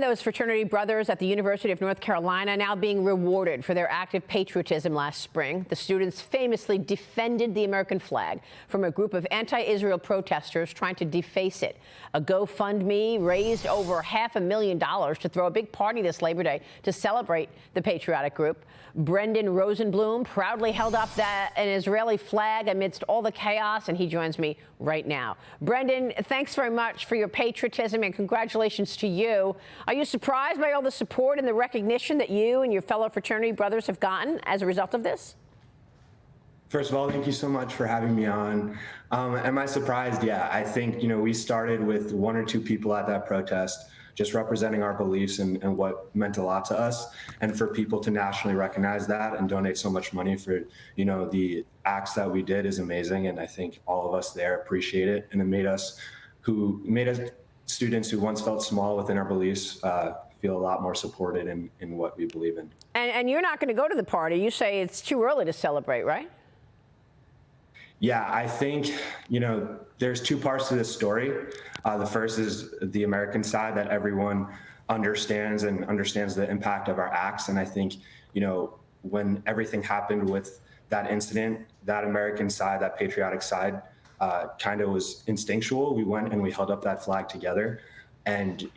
those fraternity brothers at the University of North Carolina now being rewarded for their act of patriotism last spring. The students famously defended the American flag from a group of anti-Israel protesters trying to deface it. A GoFundMe raised over $500,000 to throw a big party this Labor Day to celebrate the patriotic group. Brendan Rosenblum proudly held up an Israeli flag amidst all the chaos, and he joins me right now. Brendan, thanks very much for your patriotism, and congratulations to you. Are you surprised by all the support and the recognition that you and your fellow fraternity brothers have gotten as a result of this? First of all, thank you so much for having me on. Am I surprised? Yeah, I think, we started with one or two people at that protest, just representing our beliefs and what meant a lot to us. And for people to nationally recognize that and donate so much money for, the acts that we did is amazing. And I think all of us there appreciate it. And it made us students who once felt small within our beliefs feel a lot more supported in what we believe in. And you're not going to go to the party. You say it's too early to celebrate, right? Yeah, I think, there's two parts to this story. The first is the American side, that everyone understands the impact of our acts. And I think, when everything happened with that incident, that American side, that patriotic side, kind of was instinctual. We went and we held up that flag together. And,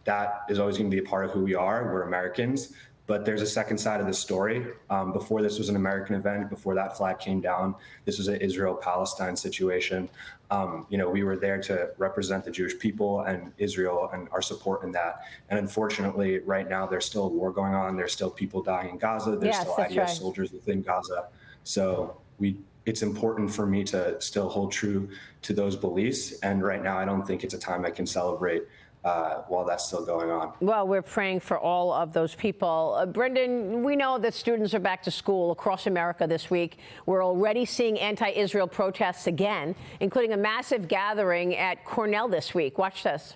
that is always going to be a part of who we are. We're Americans. But there's a second side of the story. Before this was an American event, before that flag came down, this was an Israel-Palestine situation. We were there to represent the Jewish people and Israel and our support in that. And unfortunately, right now, there's still a war going on. There's still people dying in Gaza. There's still IDF soldiers within Gaza. So it's important for me to still hold true to those beliefs. And right now, I don't think it's a time I can celebrate while that's still going on. Well, we're praying for all of those people. Brendan, we know that students are back to school across America this week. We're already seeing anti-Israel protests again, including a massive gathering at Cornell this week. Watch this.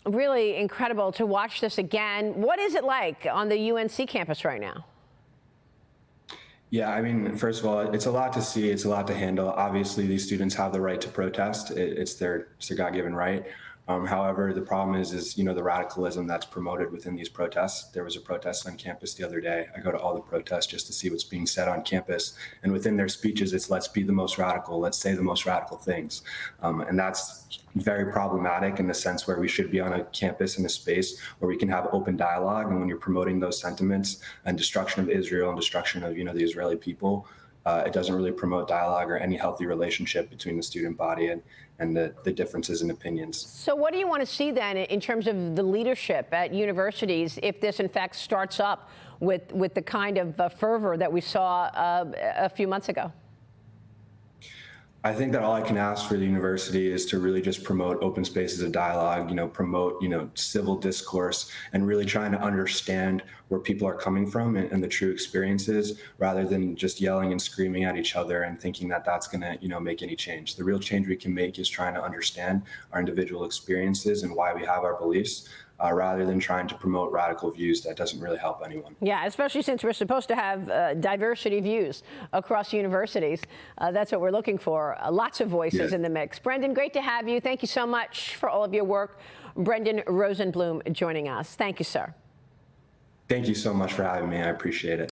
Really incredible to watch this again. What is it like on the UNC campus right now? Yeah, I mean, first of all, it's a lot to see. It's a lot to handle. Obviously, these students have the right to protest. It's their God-given right. However, the problem is the radicalism that's promoted within these protests. There was a protest on campus the other day. I go to all the protests just to see what's being said on campus. And within their speeches, it's let's be the most radical. Let's say the most radical things. And that's very problematic in the sense where we should be on a campus in a space where we can have open dialogue. And when you're promoting those sentiments and destruction of Israel and destruction of, the Israeli people, it doesn't really promote dialogue or any healthy relationship between the student body and the differences in opinions. So what do you want to see then in terms of the leadership at universities if this in fact starts up with the kind of fervor that we saw a few months ago? I think that all I can ask for the university is to really just promote open spaces of dialogue, promote, civil discourse, and really trying to understand where people are coming from and the true experiences, rather than just yelling and screaming at each other and thinking that that's going to, make any change. The real change we can make is trying to understand our individual experiences and why we have our beliefs, rather than trying to promote radical views that doesn't really help anyone. Yeah, especially since we're supposed to have diversity views across universities. That's what we're looking for. Lots of voices in the mix. Brendan, great to have you. Thank you so much for all of your work. Brendan Rosenblum joining us. Thank you, sir. Thank you so much for having me. I appreciate it.